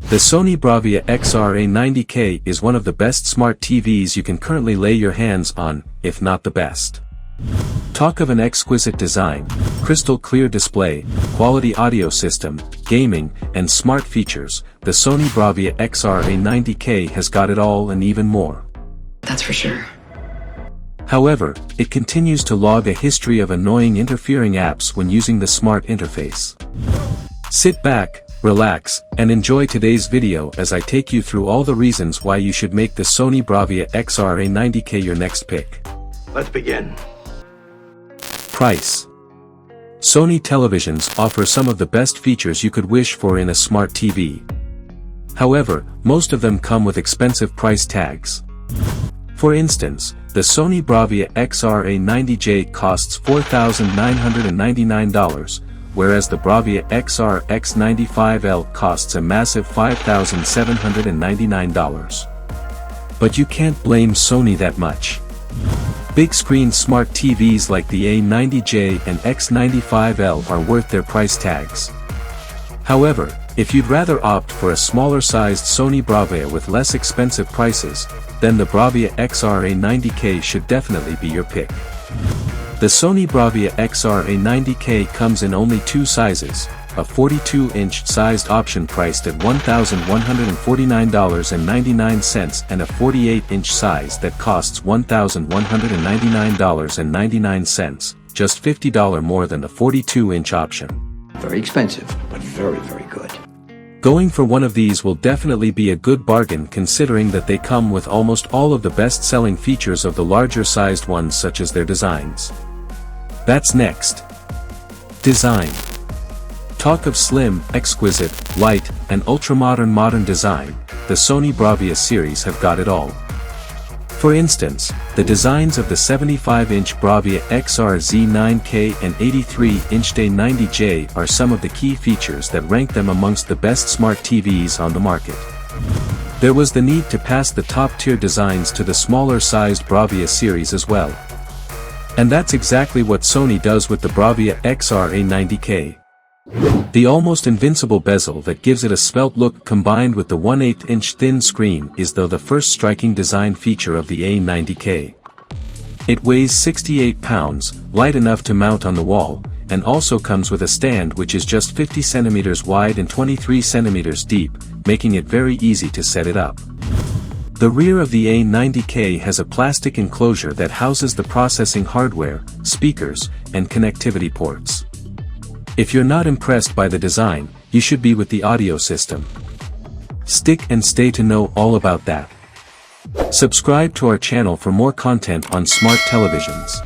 The Sony Bravia XR A90K is one of the best smart TVs you can currently lay your hands on, if not the best. Talk of an exquisite design, crystal clear display, quality audio system, gaming, and smart features, the Sony Bravia XR A90K has got it all and even more. That's for sure. However, it continues to log a history of annoying interfering apps when using the smart interface. Sit back, relax, and enjoy today's video as I take you through all the reasons why you should make the Sony Bravia XR A90K your next pick. Let's begin. Price. Sony televisions offer some of the best features you could wish for in a smart TV. However, most of them come with expensive price tags. For instance, the Sony Bravia XR A90K costs $4,999, whereas the Bravia XR X95L costs a massive $5,799. But you can't blame Sony that much. Big-screen smart TVs like the A90K and X95L are worth their price tags. However, if you'd rather opt for a smaller-sized Sony Bravia with less expensive prices, then the Bravia XR A90K should definitely be your pick. The Sony Bravia XR A90K comes in only two sizes, a 42-inch sized option priced at $1,149.99 and a 48-inch size that costs $1,199.99, just $50 more than the 42-inch option. Very expensive, but very, very good. Going for one of these will definitely be a good bargain considering that they come with almost all of the best-selling features of the larger-sized ones such as their designs. That's next. Design. Talk of slim, exquisite, light, and ultra-modern design, the Sony Bravia series have got it all. For instance, the designs of the 75-inch Bravia XR Z9K and 83-inch A90K are some of the key features that rank them amongst the best smart TVs on the market. There was the need to pass the top-tier designs to the smaller-sized Bravia series as well. And that's exactly what Sony does with the Bravia XR A90K. The almost invincible bezel that gives it a svelte look combined with the 1/8-inch thin screen is the first striking design feature of the A90K. It weighs 68 pounds, light enough to mount on the wall, and also comes with a stand which is just 50 centimeters wide and 23 centimeters deep, making it very easy to set it up. The rear of the A90K has a plastic enclosure that houses the processing hardware, speakers, and connectivity ports. If you're not impressed by the design, you should be with the audio system. Stick and stay to know all about that. Subscribe to our channel for more content on smart televisions.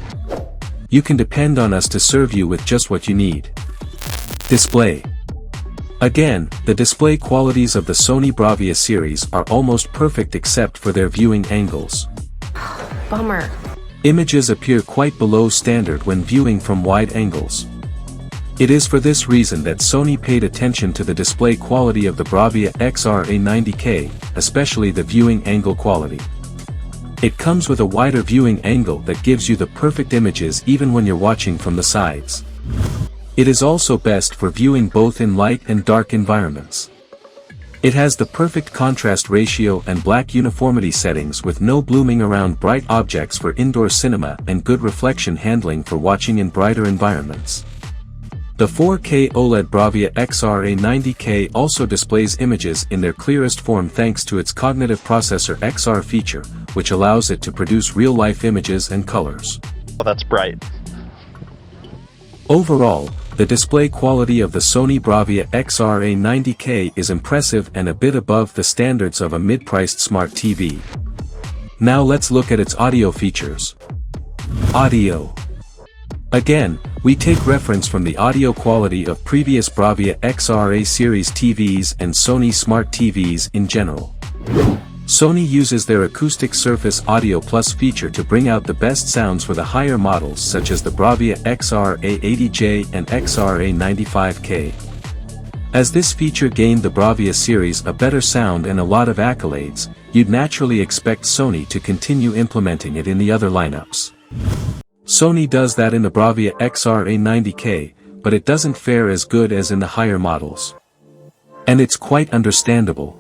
You can depend on us to serve you with just what you need. Display. Again, the display qualities of the Sony Bravia series are almost perfect except for their viewing angles. Bummer. Images appear quite below standard when viewing from wide angles. It is for this reason that Sony paid attention to the display quality of the Bravia XR A90K, especially the viewing angle quality. It comes with a wider viewing angle that gives you the perfect images even when you're watching from the sides. It is also best for viewing both in light and dark environments. It has the perfect contrast ratio and black uniformity settings with no blooming around bright objects for indoor cinema and good reflection handling for watching in brighter environments. The 4K OLED Bravia XR A90K also displays images in their clearest form thanks to its cognitive processor XR feature, which allows it to produce real-life images and colors. Oh, that's bright. Overall, the display quality of the Sony Bravia XR A90K is impressive and a bit above the standards of a mid-priced smart TV. Now let's look at its audio features. Audio. Again, we take reference from the audio quality of previous Bravia XR A series TVs and Sony smart TVs in general. Sony uses their Acoustic Surface Audio Plus feature to bring out the best sounds for the higher models such as the Bravia XR A80K and XR A95K. As this feature gained the Bravia series a better sound and a lot of accolades, you'd naturally expect Sony to continue implementing it in the other lineups. Sony does that in the Bravia XR A90K, but it doesn't fare as good as in the higher models. And it's quite understandable.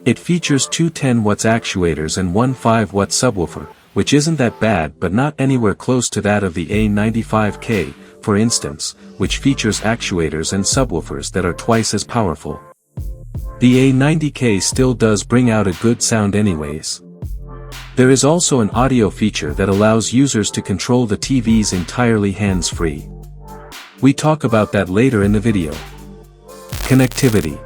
It features two 10-watt actuators and one 5-watt subwoofer, which isn't that bad but not anywhere close to that of the A95K, for instance, which features actuators and subwoofers that are twice as powerful. The A90K still does bring out a good sound anyways. There is also an audio feature that allows users to control the TVs entirely hands-free. We talk about that later in the video. Connectivity.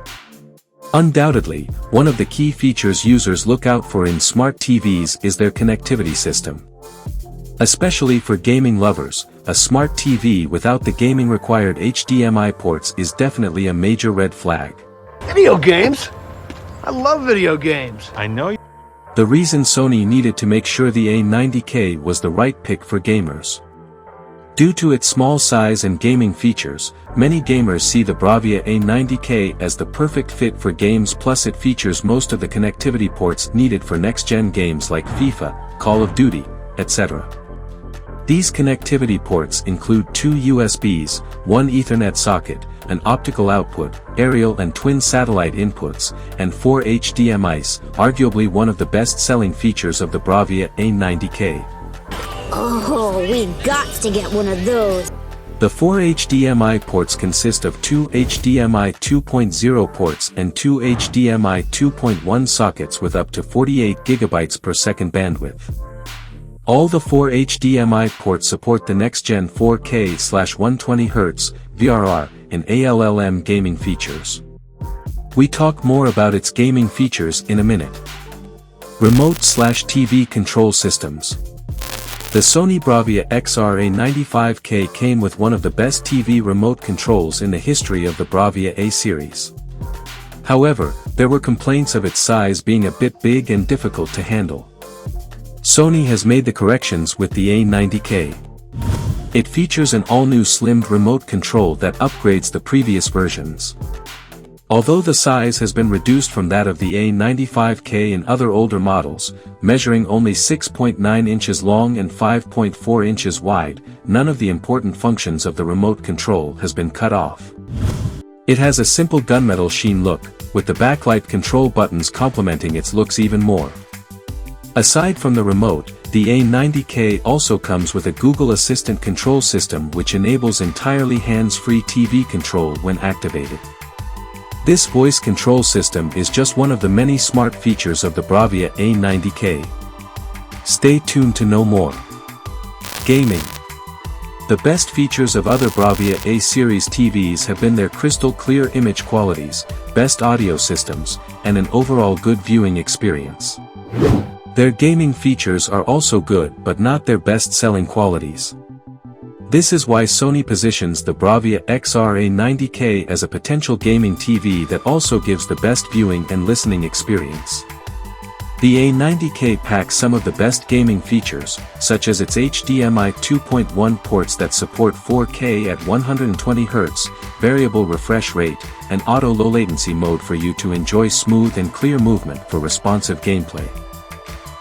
Undoubtedly, one of the key features users look out for in smart TVs is their connectivity system. Especially for gaming lovers, a smart TV without the gaming-required HDMI ports is definitely a major red flag. Video games? I love video games. I know. The reason Sony needed to make sure the A90K was the right pick for gamers. Due to its small size and gaming features, many gamers see the Bravia A90K as the perfect fit for games, plus it features most of the connectivity ports needed for next-gen games like FIFA, Call of Duty, etc. These connectivity ports include two USBs, one Ethernet socket, an optical output, aerial and twin satellite inputs, and 4 HDMIs, arguably one of the best-selling features of the Bravia A90K. Oh, we got to get one of those. The 4 HDMI ports consist of two HDMI 2.0 ports and two HDMI 2.1 sockets with up to 48 GB per second bandwidth. All the 4 HDMI ports support the next-gen 4K/120Hz, VRR, and ALLM gaming features. We talk more about its gaming features in a minute. Remote/TV control systems. The Sony Bravia XR A90K came with one of the best TV remote controls in the history of the Bravia A series. However, there were complaints of its size being a bit big and difficult to handle. Sony has made the corrections with the A90K. It features an all-new slimmed remote control that upgrades the previous versions. Although the size has been reduced from that of the A95K and other older models, measuring only 6.9 inches long and 5.4 inches wide, none of the important functions of the remote control has been cut off. It has a simple gunmetal sheen look, with the backlight control buttons complementing its looks even more. Aside from the remote, the A90K also comes with a Google Assistant control system which enables entirely hands-free TV control when activated. This voice control system is just one of the many smart features of the Bravia A90K. Stay tuned to know more. Gaming. The best features of other Bravia A series TVs have been their crystal clear image qualities, best audio systems, and an overall good viewing experience. Their gaming features are also good but not their best-selling qualities. This is why Sony positions the Bravia XR A90K as a potential gaming TV that also gives the best viewing and listening experience. The A90K packs some of the best gaming features, such as its HDMI 2.1 ports that support 4K at 120Hz, variable refresh rate, and auto low latency mode for you to enjoy smooth and clear movement for responsive gameplay.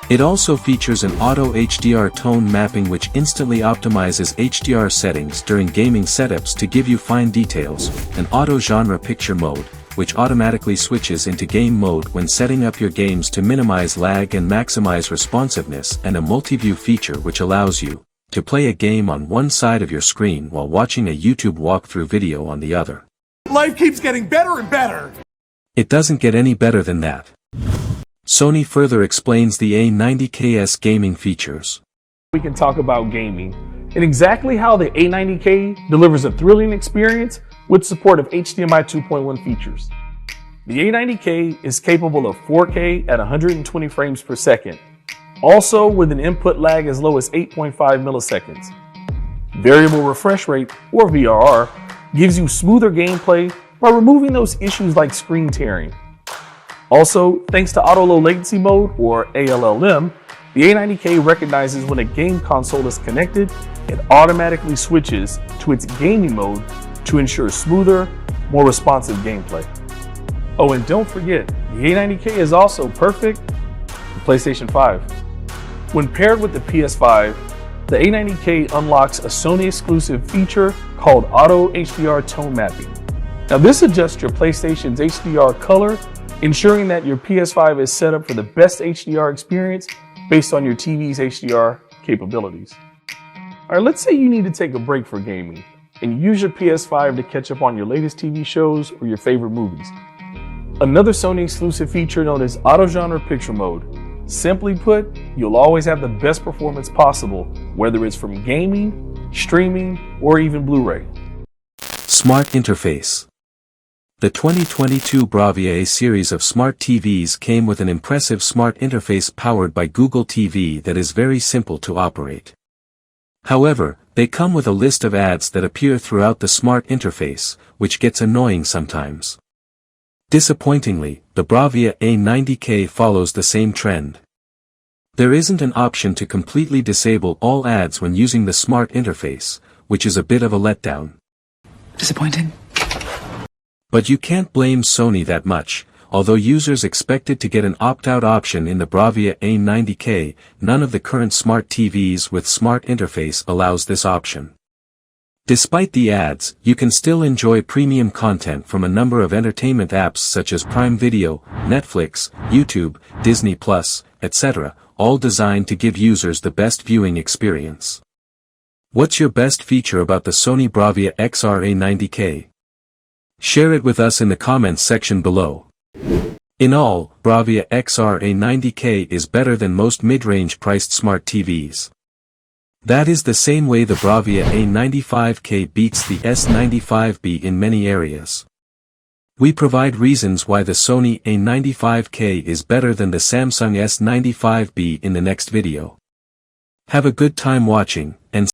It also features an auto HDR tone mapping which instantly optimizes HDR settings during gaming setups to give you fine details, an auto genre picture mode, which automatically switches into game mode when setting up your games to minimize lag and maximize responsiveness, and a multi-view feature which allows you to play a game on one side of your screen while watching a YouTube walkthrough video on the other. Life keeps getting better and better. It doesn't get any better than that. Sony further explains the A90K's gaming features. We can talk about gaming and exactly how the A90K delivers a thrilling experience with support of HDMI 2.1 features. The A90K is capable of 4K at 120 frames per second, also with an input lag as low as 8.5 milliseconds. Variable refresh rate, or VRR, gives you smoother gameplay by removing those issues like screen tearing. Also, thanks to auto low latency mode, or ALLM, the A90K recognizes when a game console is connected and automatically switches to its gaming mode to ensure smoother, more responsive gameplay. Oh, and don't forget, the A90K is also perfect for PlayStation 5. When paired with the PS5, the A90K unlocks a Sony exclusive feature called Auto HDR Tone Mapping. Now this adjusts your PlayStation's HDR color, ensuring that your PS5 is set up for the best HDR experience based on your TV's HDR capabilities. Alright, let's say you need to take a break for gaming and use your PS5 to catch up on your latest TV shows or your favorite movies. Another Sony exclusive feature known as Auto Genre Picture Mode. Simply put, you'll always have the best performance possible, whether it's from gaming, streaming, or even Blu-ray. Smart Interface. The 2022 Bravia A series of smart TVs came with an impressive smart interface powered by Google TV that is very simple to operate. However, they come with a list of ads that appear throughout the smart interface, which gets annoying sometimes. Disappointingly, the Bravia A90K follows the same trend. There isn't an option to completely disable all ads when using the smart interface, which is a bit of a letdown. Disappointing. But you can't blame Sony that much. Although users expected to get an opt-out option in the Bravia A90K, none of the current smart TVs with smart interface allows this option. Despite the ads, you can still enjoy premium content from a number of entertainment apps such as Prime Video, Netflix, YouTube, Disney+, etc., all designed to give users the best viewing experience. What's your best feature about the Sony Bravia XR A90K? Share it with us in the comments section below. In all, Bravia XR A90K is better than most mid-range priced smart TVs. That is the same way the Bravia A95K beats the S95B in many areas. We provide reasons why the Sony A95K is better than the Samsung S95B in the next video. Have a good time watching, and